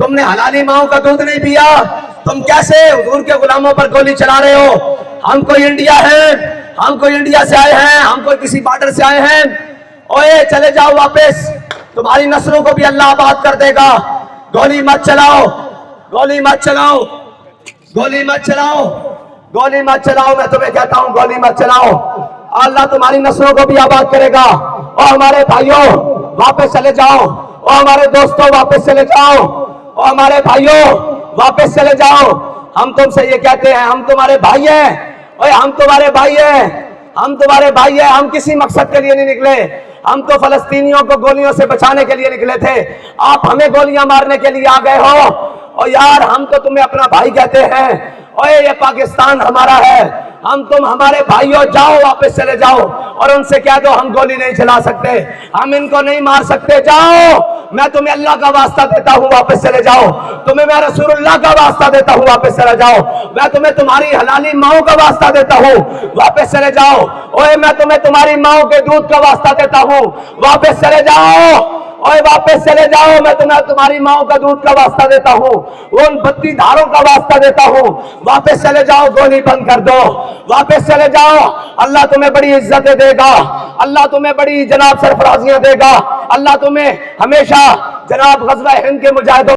तुमने हलाली माओ का दूध नहीं पिया, तुम कैसे हुजूर के गुलामों पर गोली चला रहे हो? हम कोई इंडिया है, हम कोई इंडिया से आए हैं, हम कोई किसी बॉर्डर से आए हैं। ओए चले जाओ वापस, तुम्हारी नस्लों को भी अल्लाह आबाद कर देगा। गोली मत चलाओ, गोली मत चलाओ, गोली मत चलाओ, गोली मत चलाओ, मैं तुम्हें कहता हूं गोली मत चलाओ। अल्लाह तुम्हारी नस्लों को भी आबाद करेगा। और हमारे भाइयों वापस चले जाओ, और हमारे दोस्तों वापस चले जाओ, और हमारे भाइयों वापस चले जाओ। हम तुमसे ये कहते हैं, हम तुम्हारे भाई हैं, ओए हम तुम्हारे भाई हैं, हम तुम्हारे भाई हैं। हम किसी मकसद के लिए नहीं निकले, हम तो फलस्तीनियों को गोलियों से बचाने के लिए निकले थे। आप हमें गोलियां मारने के लिए आ गए हो। और यार हम तो तुम्हें अपना भाई कहते हैं। ओए ये पाकिस्तान हमारा है, हम तुम हमारे भाइयों, जाओ वापस चले जाओ और उनसे कह दो हम गोली नहीं चला सकते, हम इनको नहीं मार सकते, जाओ। मैं तुम्हें अल्लाह का वास्ता देता हूँ, वापस चले जाओ। तुम्हें मैं रसूलुल्लाह का वास्ता देता हूँ, वापस चले जाओ। मैं तुम्हें तुम्हारी हलाली माओ का वास्ता देता हूँ, वापस चले जाओ। ओए मैं तुम्हें तुम्हारी माओ के दूध का वास्ता देता हूँ, वापस चले जाओ। ओए वापस चले जाओ, मैं तुम्हें तुम्हारी माओ का दूध का वास्ता देता हूँ, उन बत्ती धारों का वास्ता देता हूँ, वापस चले जाओ। गोली बंद कर दो, वापस चले जाओ। अल्लाह तुम्हें बड़ी इज्जतें देगा, अल्लाह तुम्हें बड़ी जनाब सरफराजियां देगा। अल्लाह तुम्हें हमेशा जनाब गज़वा हिंद के मुजाहिदों